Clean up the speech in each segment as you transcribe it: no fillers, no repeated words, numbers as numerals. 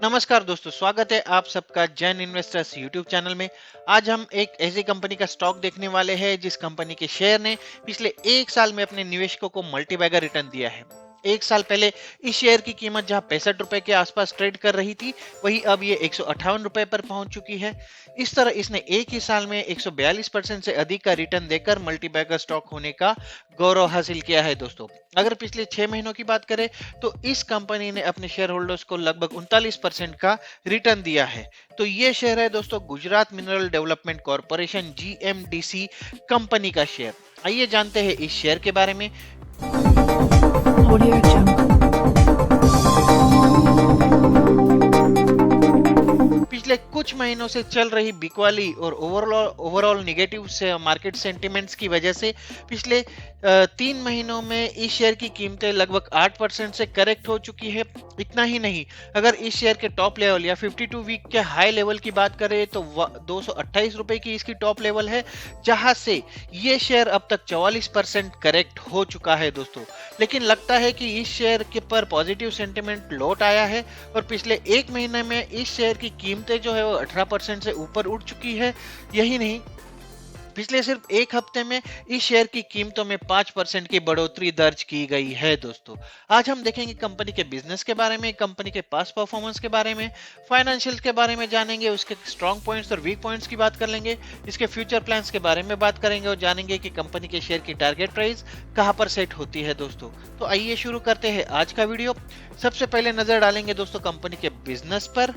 नमस्कार दोस्तों, स्वागत है आप सबका जैन इन्वेस्टर्स यूट्यूब चैनल में। आज हम एक ऐसी कंपनी का स्टॉक देखने वाले हैं जिस कंपनी के शेयर ने पिछले एक साल में अपने निवेशकों को मल्टीबैगर रिटर्न दिया है। एक साल पहले इस शेयर की कीमत जहां 65 रुपए के आसपास ट्रेड कर रही थी, वही अब ये 158 रुपए पर पहुंच चुकी है। इस तरह इसने एक ही साल में 142% से अधिक का रिटर्न देकर मल्टीबैगर स्टॉक होने का गौरव हासिल किया है दोस्तों। अगर पिछले 6 महीनों की बात करें तो इस कंपनी ने अपने शेयर होल्डर्स को लगभग 39% का रिटर्न दिया है। तो ये शेयर है दोस्तों Gujarat mineral development corporation GMDC company का शेयर। आइए जानते हैं इस शेयर के बारे में। Audio Jungle. पिछले कुछ महीनों से चल रही बिकवाली और ओवरऑल नेगेटिव से मार्केट सेंटिमेंट्स की वजह से पिछले 3 महीनों में इस शेयर की कीमतें लगभग 8% से करेक्ट हो चुकी है। इतना ही नहीं, अगर इस शेयर के टॉप लेवल या 52 वीक के हाई लेवल की बात करें तो 228 रुपए की इसकी टॉप लेवल है, जहां से ये शेयर अब तक 44% करेक्ट हो चुका है दोस्तों। लेकिन लगता है कि इस शेयर के पर पॉजिटिव सेंटिमेंट लौट आया है और पिछले एक महीने में इस शेयर की कीमतें जो है वो 18% से ऊपर उठ चुकी है। यही नहीं, पिछले सिर्फ एक हफ्ते में इस शेयर की कीमतों में 5% की बढ़ोतरी दर्ज की गई है दोस्तों। आज हम देखेंगे कंपनी के बिजनेस के बारे में, कंपनी के पास्ट परफॉर्मेंस के बारे में, फाइनेंशियल्स के बारे में जानेंगे, उसके स्ट्रॉन्ग पॉइंट्स और वीक पॉइंट्स की बात कर लेंगे, इसके फ्यूचर प्लान्स के बारे में बात करेंगे और जानेंगे कि कंपनी के शेयर की टारगेट प्राइस कहां पर सेट होती है दोस्तों। तो आइए शुरू करते हैं आज का वीडियो। सबसे पहले नजर डालेंगे दोस्तों कंपनी के बिजनेस पर।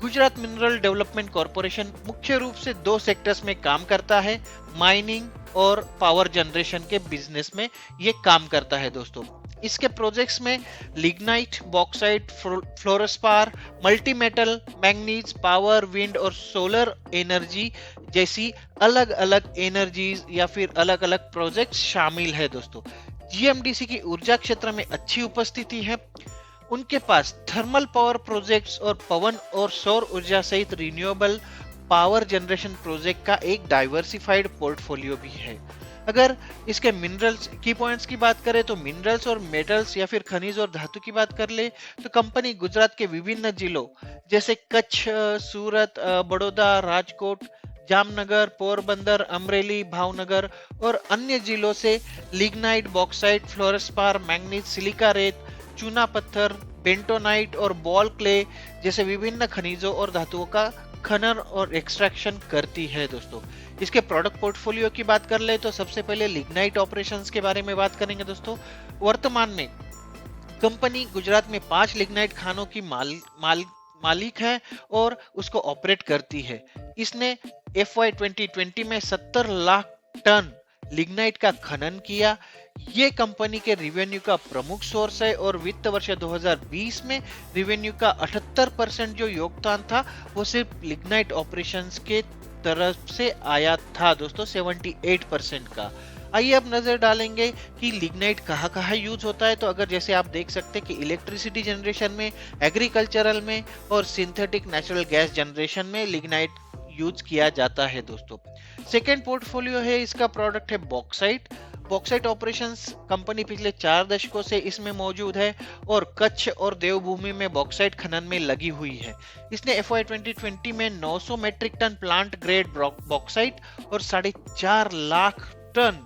गुजरात मिनरल डेवलपमेंट कॉरपोरेशन मुख्य रूप से दो सेक्टर्स में काम करता है, माइनिंग और पावर जनरेशन के बिजनेस में ये काम करता है दोस्तों। इसके प्रोजेक्ट्स में lignite, bauxite, fluorspar, multi metal, manganese, power, wind और सोलर एनर्जी जैसी अलग अलग एनर्जीज या फिर अलग अलग प्रोजेक्ट्स शामिल है दोस्तों। GMDC की ऊर्जा क्षेत्र में अच्छी उपस्थिति है। उनके पास थर्मल पावर प्रोजेक्ट्स और पवन और सौर ऊर्जा सहित रिन्यूएबल पावर जनरेशन प्रोजेक्ट का एक डाइवर्सिफाइड पोर्टफोलियो भी है। अगर इसके मिनरल्स की पॉइंट्स की बात करें तो मिनरल्स और मेटल्स या फिर खनिज और धातु की बात कर ले तो कंपनी गुजरात के विभिन्न जिलों जैसे कच्छ, सूरत, बड़ौदा, राजकोट, जामनगर, पोरबंदर, अमरेली, भावनगर और अन्य जिलों से लिग्नाइट, बॉक्साइट, फ्लोरोस्पार, मैंगनीज, सिलिका रेत, चूना पत्थर, बेंटोनाइट और बॉल क्ले जैसे विभिन्न खनिजों और धातुओं का खनन और एक्सट्रैक्शन करती है दोस्तों। इसके प्रोडक्ट पोर्टफोलियो की बात कर ले तो सबसे पहले लिग्नाइट ऑपरेशंस के बारे में बात करेंगे दोस्तों। वर्तमान में कंपनी गुजरात में 5 लिग्नाइट खानों की मालिक है और उसको ऑपरेट करती है। इसने FY 2020 में 70 लाख टन लिग्नाइट का खनन किया। ये कंपनी के रिवेन्यू का प्रमुख सोर्स है और वित्त वर्ष 2020 में रिवेन्यू का 78% जो योगदान था वो सिर्फ लिग्नाइट ऑपरेशंस के तरफ से आया था दोस्तों, 78% का। आइए अब नजर डालेंगे कि लिग्नाइट कहाँ कहाँ यूज होता है। तो अगर जैसे आप देख सकते हैं कि इलेक्ट्रिसिटी जनरेशन में, एग्रीकल्चरल में और सिंथेटिक नेचुरल गैस जनरेशन में लिग्नाइट यूज किया जाता है दोस्तों। सेकेंड पोर्टफोलियो है इसका प्रोडक्ट है बॉक्साइट। बॉक्साइट ऑपरेशंस कंपनी पिछले 4 दशकों से इसमें मौजूद है और कच्छ और देवभूमि में बॉक्साइट खनन में लगी हुई है। इसने FY 2020 में 900 metric ton plant grade bauxite और 4.5 lakh ton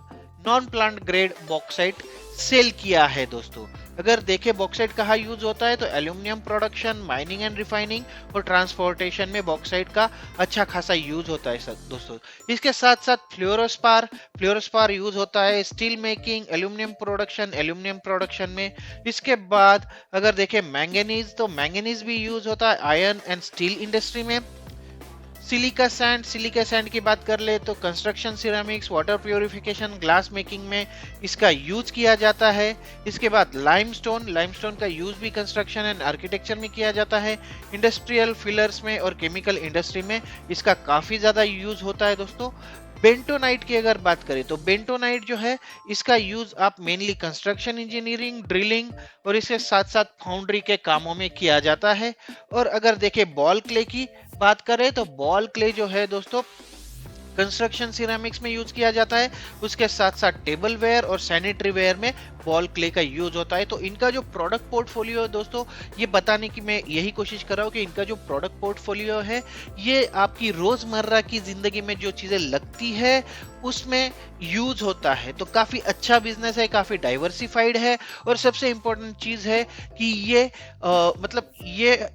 non plant grade bauxite sell किया है दोस्तों। अगर देखें बॉक्साइट कहाँ यूज होता है तो aluminium production, mining and refining और ट्रांसपोर्टेशन में बॉक्साइट का अच्छा खासा यूज होता है दोस्तों। इसके साथ साथ फ्लोरोस्पार यूज होता है स्टील मेकिंग, एल्यूमिनियम प्रोडक्शन में। इसके बाद अगर देखें मैंगनीज तो मैंगनीज भी यूज होता है आयरन एंड स्टील इंडस्ट्री में। सिलिका सैंड की बात कर ले तो construction, ceramics, water purification, glass making में इसका यूज किया जाता है। इसके बाद लाइमस्टोन का यूज भी कंस्ट्रक्शन एंड आर्किटेक्चर में किया जाता है। इंडस्ट्रियल फिलर्स में और केमिकल इंडस्ट्री में इसका काफी ज्यादा यूज होता है दोस्तों। बेंटोनाइट की अगर बात करें तो बेंटोनाइट जो है इसका यूज आप मेनली कंस्ट्रक्शन इंजीनियरिंग, ड्रिलिंग और इसके साथ साथ फाउंड्री के कामों में किया जाता है। और अगर देखें बॉल क्ले की बात करें तो बॉल क्ले जो है दोस्तों कंस्ट्रक्शन सिरेमिक्स में यूज किया जाता है। उसके साथ साथ टेबल वेयर और सैनिटरी वेयर में बॉल क्ले का यूज होता है। तो इनका जो प्रोडक्ट पोर्टफोलियो है दोस्तों, ये बताने की मैं यही कोशिश कर रहा हूँ कि इनका जो प्रोडक्ट पोर्टफोलियो है ये आपकी रोजमर्रा की जिंदगी में जो चीजें लगती है उसमें यूज होता है। तो काफी अच्छा बिजनेस है, काफी डाइवर्सिफाइड है और सबसे इंपॉर्टेंट चीज है कि ये मतलब ये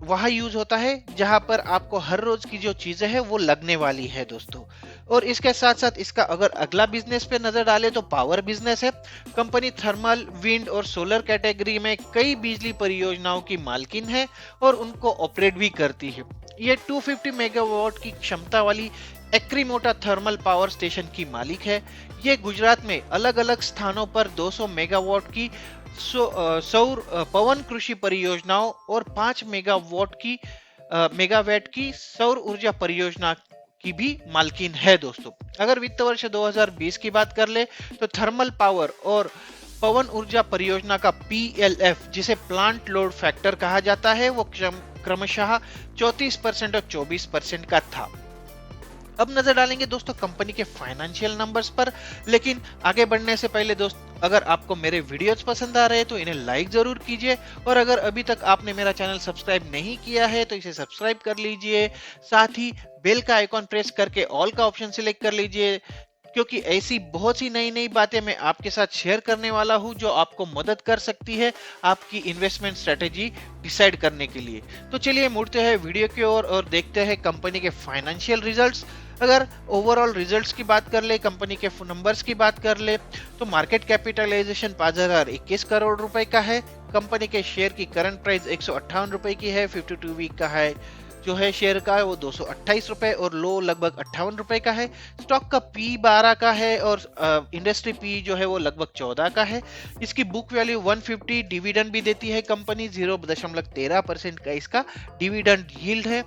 वहां यूज होता है जहां पर आपको हर रोज की जो चीजें हैं वो लगने वाली है दोस्तों। और इसके साथ साथ इसका अगर अगला बिजनेस पे नजर डाले तो पावर बिजनेस है। कंपनी थर्मल, विंड और सोलर कैटेगरी में कई बिजली परियोजनाओं की मालकिन है और उनको ऑपरेट भी करती है। ये 250 मेगावाट की क्षमता वाली एक्रीमोटा थर्मल पावर स्टेशन की मालिक है। ये गुजरात में अलग अलग स्थानों पर 200 मेगावाट की सौर पवन कृषि परियोजनाओं और 5 मेगावाट की सौर ऊर्जा परियोजना की भी मालकिन है दोस्तों। अगर वित्त वर्ष 2020 की बात कर ले तो थर्मल पावर और पवन ऊर्जा परियोजना का PLF, जिसे प्लांट लोड फैक्टर कहा जाता है, वो क्रमशः 34% और 24% का था। अब नजर डालेंगे दोस्तों कंपनी के फाइनेंशियल नंबर्स पर। लेकिन आगे बढ़ने से पहले दोस्त, अगर आपको मेरे वीडियोस पसंद आ रहे हैं तो इन्हें लाइक जरूर कीजिए और अगर अभी तक आपने मेरा चैनल सब्सक्राइब नहीं किया है तो इसे सब्सक्राइब कर लीजिए। साथ ही बेल का आइकॉन प्रेस करके ऑल का ऑप्शन सिलेक्ट कर लीजिए, क्योंकि ऐसी बहुत सी नई नई बातें मैं आपके साथ शेयर करने वाला हूं जो आपको मदद कर सकती है आपकी इन्वेस्टमेंट स्ट्रेटेजी डिसाइड करने के लिए। तो चलिए मुड़ते हैं वीडियो की ओर और देखते हैं कंपनी के फाइनेंशियल रिजल्ट्स। अगर ओवरऑल रिजल्ट्स की बात कर ले, कंपनी के नंबर्स की बात कर ले, तो मार्केट कैपिटलाइजेशन 5021 करोड़ रुपए का है। कंपनी के शेयर की करंट प्राइस 158 रुपए की है। 52 वीक का है जो है शेयर का है वो 228 रुपए और लो लगभग 58 रुपए का है। स्टॉक का पी 12 का है और इंडस्ट्री पी जो है वो लगभग 14 का है। इसकी बुक वैल्यू 150, डिविडेंड भी देती है कंपनी, 0.13% का इसका डिविडेंड यील्ड है।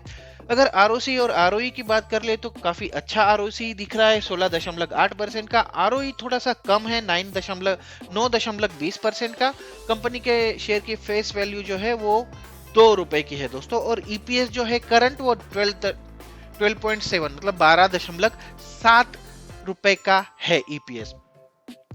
अगर आरओसी और आरओई की बात कर ले तो काफी अच्छा आरओसी दिख रहा है 16.8% का। आरओई थोड़ा सा कम है 9.20% का। कंपनी के शेयर की फेस वैल्यू जो है वो 2 रुपए की है दोस्तों और ईपीएस जो है करंट वो 12.7 मतलब 12.7 रुपए का है ईपीएस।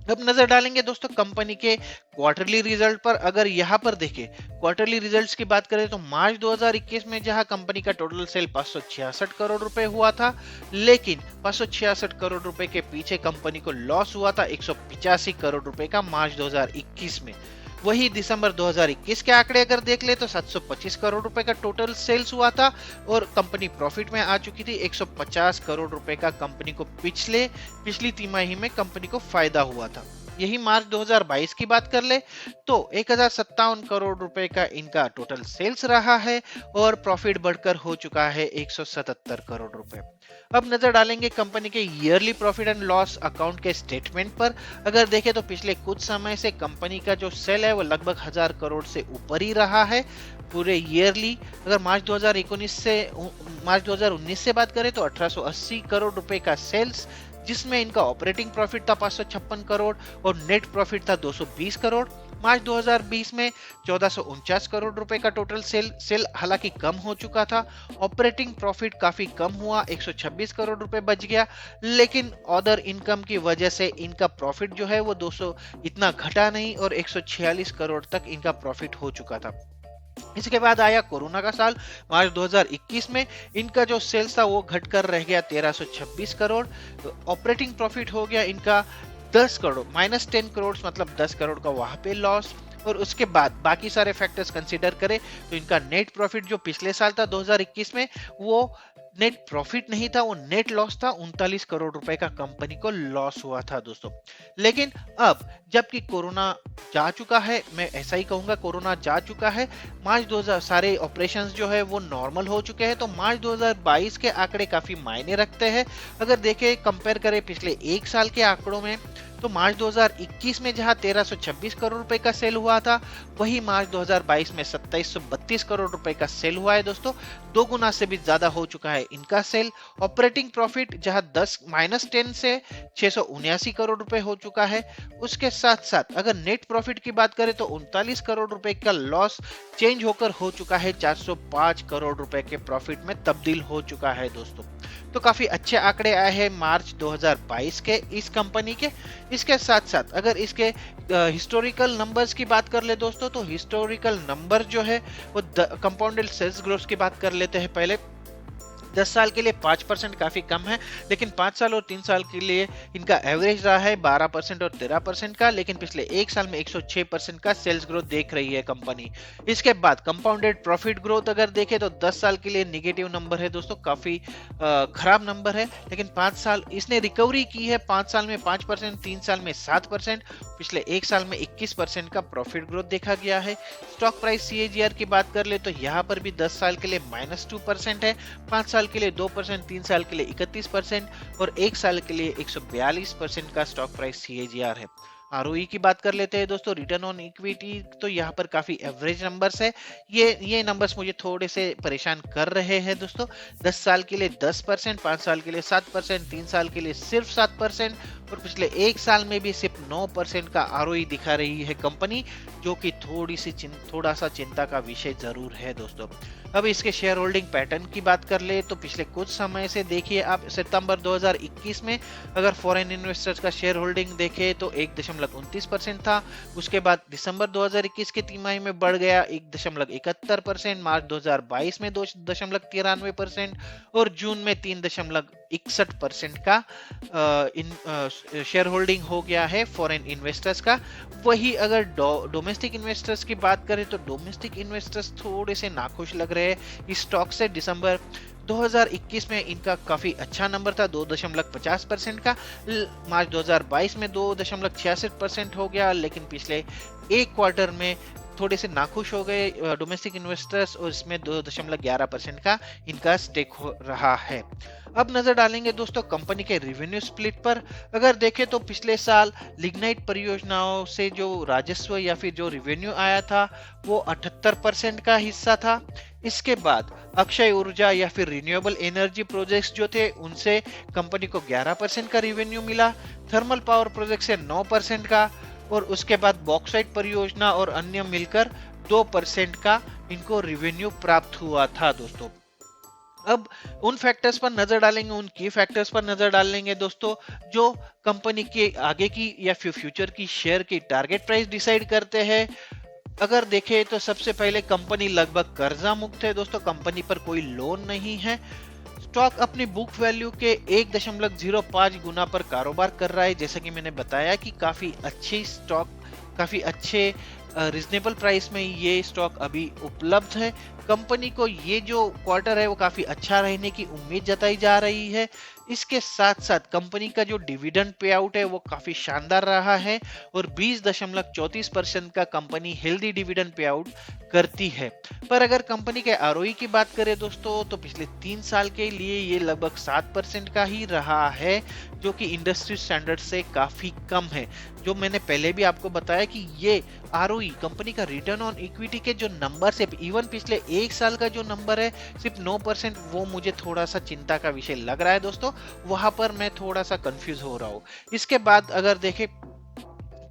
अब नजर डालेंगे दोस्तों कंपनी के क्वार्टरली रिजल्ट पर। अगर यहाँ पर देखें क्वार्टरली रिजल्ट्स की बात करें तो मार्च 2021 में जहां कंपनी का टोटल सेल 566 करोड़ रुपए हुआ था, लेकिन 566 करोड़ रुपए के पीछे कंपनी को लॉस हुआ था 185 करोड़ रुपए का मार्च 2021 में। वही दिसंबर 2021 के आंकड़े अगर देख ले तो 725 करोड़ रुपए का टोटल सेल्स हुआ था और कंपनी प्रॉफिट में आ चुकी थी 150 करोड़ रुपए का। कंपनी को पिछली तिमाही में कंपनी को फायदा हुआ था। यही मार्च 2022 की बात कर ले तो 1057 करोड़ रुपए का इनका टोटल सेल्स रहा है और प्रॉफिट बढ़कर हो चुका है 177 करोड़ रुपए। अब नजर डालेंगे कंपनी के yearly profit and loss account के स्टेटमेंट पर। अगर देखें तो पिछले कुछ समय से कंपनी का जो सेल है वो लगभग 1000 करोड़ से ऊपर ही रहा है पूरे ईयरली। अगर मार्च 2019 से बात करें तो 1880 करोड़ रुपए का सेल्स, जिसमें इनका ऑपरेटिंग प्रॉफिट था 556 करोड़ और नेट प्रॉफिट था 220 करोड़। मार्च 2020 में 1449 करोड़ रुपए का टोटल सेल हालांकि कम हो चुका था। ऑपरेटिंग प्रॉफिट काफी कम हुआ 126 करोड़ रुपए बच गया, लेकिन अदर इनकम की वजह से इनका प्रॉफिट जो है वो 200 इतना घटा नहीं और 146 करोड़ तक इनका प्रॉफिट हो चुका था। इसके बाद आया कोरोना का साल मार्च 2021 में इनका जो सेल्स था वो घटकर रह गया 1326 करोड़। ऑपरेटिंग प्रॉफिट हो गया इनका 10 करोड़ -10 करोड़ मतलब 10 करोड़ का वहां पे लॉस। और उसके बाद बाकी सारे फैक्टर्स कंसीडर करें तो इनका नेट प्रॉफिट जो पिछले साल था 2021 में वो नेट प्रॉफिट नहीं था, वो नेट लॉस था 39 करोड़ रुपए का कंपनी को लॉस हुआ था दोस्तों। लेकिन अब जबकि कोरोना जा चुका है, मैं ऐसा ही कहूंगा कोरोना जा चुका है, मार्च 2000 सारे ऑपरेशंस जो है वो नॉर्मल हो चुके हैं, तो मार्च 2022 के आंकड़े काफी मायने रखते हैं। अगर देखें कंपेयर करें पिछले एक साल के आंकड़ों में तो मार्च 2021 में जहां 1326 करोड़ रुपए का सेल हुआ था, वही मार्च 2022 में 2732 करोड़ रुपए का सेल हुआ है दोस्तों। 2 गुना से भी ज्यादा हो चुका है इनका सेल। ऑपरेटिंग प्रॉफिट जहां 10 से 679 करोड़ रुपए हो चुका है। उसके साथ साथ अगर नेट प्रॉफिट की बात करें तो 39 करोड़ रुपए का लॉस चेंज होकर हो चुका है 405 करोड़ रुपए के प्रॉफिट में तब्दील हो चुका है दोस्तों। तो काफी अच्छे आंकड़े आए हैं मार्च 2022 के इस कंपनी के। इसके साथ साथ अगर इसके हिस्टोरिकल नंबर्स की बात कर ले दोस्तों, तो हिस्टोरिकल नंबर जो है वो कंपाउंडेड सेल्स ग्रोथ की बात कर लेते हैं पहले। 10 साल के लिए 5% काफी कम है, लेकिन 5 साल और 3 साल के लिए इनका एवरेज रहा है 12% और 13% का, लेकिन पिछले एक साल में 106% का सेल्स ग्रोथ देख रही है कंपनी। इसके बाद कंपाउंडेड प्रॉफिट ग्रोथ अगर देखें तो 10 साल के लिए निगेटिव नंबर है दोस्तों, काफी खराब नंबर है। लेकिन 5 साल इसने रिकवरी की है, 5 साल में 5%, 3 साल में 7%, पिछले एक साल में 21% का प्रॉफिट ग्रोथ देखा गया है। स्टॉक प्राइस CAGR की बात कर ले तो यहाँ पर भी 10 साल के लिए -2% है, 5 साल के लिए 2%, 3 साल के लिए 31% और 1 साल के लिए 142% का स्टॉक प्राइस CAGR है। ROE की बात कर लेते हैं दोस्तों, रिटर्न ऑन इक्विटी, तो यहाँ पर काफी एवरेज नंबर्स है। ये नंबर्स मुझे थोड़े से परेशान कर रहे हैं दोस्तों। 10 साल के लिए 10%, 5 साल के लिए 7%, 3 साल के लिए सिर्फ 7% और पिछले एक साल में भी सिर्फ 9% का ROE दिखा रही है कंपनी, जो कि थोड़ा सा चिंता का विषय जरूर है दोस्तों। अब इसके शेयर होल्डिंग पैटर्न की बात कर ले तो पिछले कुछ समय से देखिए आप, सितंबर 2021 में अगर फॉरेन इन्वेस्टर्स का शेयर होल्डिंग देखे तो 1.29% था। उसके बाद दिसंबर 2021 के तिमाही में बढ़ गया 1.71%, मार्च 2022 में 2.93% और जून में 3.61% का शेयर होल्डिंग हो गया है फॉरेन इन्वेस्टर्स का। वही अगर डोमेस्टिक इन्वेस्टर्स की बात करें तो डोमेस्टिक इन्वेस्टर्स थोड़े से नाखुश लग रहे हैं इस स्टॉक से। दिसंबर 2021 में इनका काफी अच्छा नंबर था 2.50% का, मार्च 2022 में 2.66% हो गया, लेकिन पिछले एक क्वार्टर में थोड़े से नाखुश हो गए डोमेस्टिक इन्वेस्टर्स और इसमें 2.11% का इनका स्टेक हो रहा है। अब नजर डालेंगे दोस्तों कंपनी के रिवेन्यू स्प्लिट पर। अगर देखें तो पिछले साल लिग्नाइट परियोजनाओं से जो राजस्व या फिर जो रिवेन्यू आया था वो 78% का हिस्सा था। इसके बाद अक्षय ऊर्जा या फिर रिन्यूएबल एनर्जी प्रोजेक्ट्स जो थे उनसे कंपनी को 11% का रिवेन्यू मिला, थर्मल पावर प्रोजेक्ट से 9% का और उसके बाद बॉक्साइट परियोजना और अन्य मिलकर 2% का इनको रिवेन्यू प्राप्त हुआ था दोस्तों। अब उन फैक्टर्स पर नजर डालेंगे, उन की फैक्टर्स पर नजर डालेंगे दोस्तों जो कंपनी के आगे की या फिर फ्यूचर की शेयर की टारगेट प्राइस डिसाइड करते हैं। अगर देखें तो सबसे पहले कंपनी लगभग कर्जा मुक्त है दोस्तों, कंपनी पर कोई लोन नहीं है। स्टॉक अपनी बुक वैल्यू के 1.05 गुना पर कारोबार कर रहा है। जैसा कि मैंने बताया कि काफी अच्छे रिजनेबल प्राइस में ये स्टॉक अभी उपलब्ध है। कंपनी को ये जो क्वार्टर है वो काफी अच्छा रहने की उम्मीद जताई जा रही है। इसके साथ साथ कंपनी का जो डिविडेंड पे आउट है वो काफी शानदार रहा है और 20.34% का company healthy dividend pay out करती है। पर अगर कंपनी के ROE की बात करें दोस्तों तो पिछले 3 साल के लिए ये लगभग 7% का ही रहा है, जो कि इंडस्ट्री स्टैंडर्ड से काफी कम है। जो मैंने पहले भी आपको बताया कि ये ROE कंपनी का रिटर्न ऑन इक्विटी के जो नंबर से इवन पिछले एक साल का जो नंबर है सिर्फ 9%, वो मुझे थोड़ा सा चिंता का विषय लग रहा है दोस्तों, वहां पर मैं थोड़ा सा कंफ्यूज हो रहा हूँ। इसके बाद अगर देखें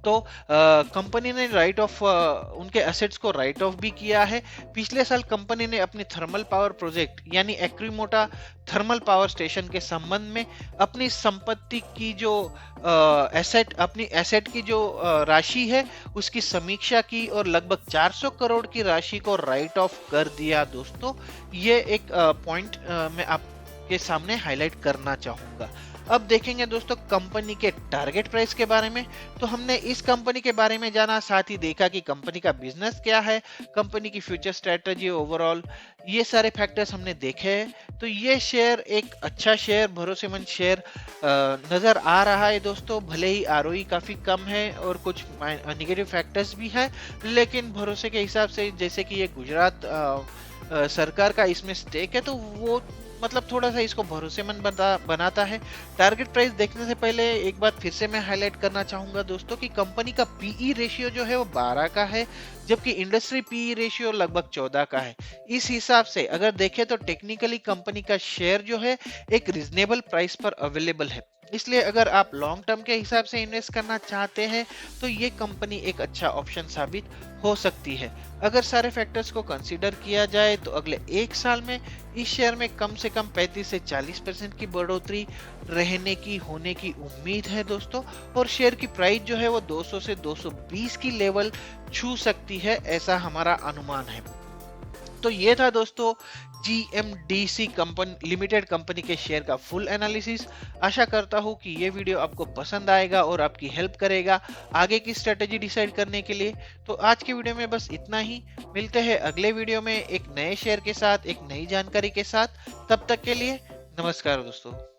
तो कंपनी ने उनके एसेट्स को राइट ऑफ भी किया है। पिछले साल कंपनी ने अपनी थर्मल पावर प्रोजेक्ट यानी एक्रीमोटा थर्मल पावर स्टेशन के संबंध में अपनी संपत्ति की जो अपनी एसेट की जो राशि है उसकी समीक्षा की और लगभग 400 करोड़ की राशि को राइट ऑफ कर दिया दोस्तों। ये एक पॉइंट मैं आपके सामने हाईलाइट करना चाहूंगा। अब देखेंगे दोस्तों कंपनी के टारगेट प्राइस के बारे में। तो हमने इस कंपनी के बारे में जाना, साथ ही देखा कि कंपनी का बिजनेस क्या है, कंपनी की फ्यूचर स्ट्रेटजी ओवरऑल, ये सारे फैक्टर्स हमने देखे हैं। तो ये शेयर एक अच्छा शेयर, भरोसेमंद शेयर नजर आ रहा है दोस्तों। भले ही ROE काफी कम है और कुछ नेगेटिव फैक्टर्स भी है, लेकिन भरोसे के हिसाब से जैसे कि ये गुजरात सरकार का इसमें स्टेक है तो वो मतलब थोड़ा सा इसको भरोसेमंद बनाता है। टारगेट प्राइस देखने से पहले एक बात फिर से मैं हाईलाइट करना चाहूंगा दोस्तों कि कंपनी का पीई रेशियो जो है वो 12 का है, जबकि इंडस्ट्री पीई रेशियो लगभग 14 का है। इस हिसाब से अगर देखें तो टेक्निकली कंपनी का शेयर जो है एक रिजनेबल प्राइस पर अवेलेबल है। इसलिए अगर आप लॉन्ग टर्म के हिसाब से इन्वेस्ट करना चाहते हैं तो ये कंपनी एक अच्छा ऑप्शन साबित हो सकती है। अगर सारे फैक्टर्स को कंसीडर किया जाए तो अगले एक साल में इस शेयर में कम से कम 35 से 40% की बढ़ोतरी रहने की होने की उम्मीद है दोस्तों, और शेयर की प्राइस जो है वो 200 से 220 की लेवल छू सकती है, ऐसा हमारा अनुमान है। तो ये था दोस्तों GMDC कंपनी लिमिटेड कंपनी के शेयर का फुल एनालिसिस। आशा करता हूँ कि ये वीडियो आपको पसंद आएगा और आपकी हेल्प करेगा आगे की स्ट्रेटेजी डिसाइड करने के लिए। तो आज के वीडियो में बस इतना ही। मिलते हैं अगले वीडियो में एक नए शेयर के साथ, एक नई जानकारी के साथ। तब तक के लिए नमस्कार दोस्तों।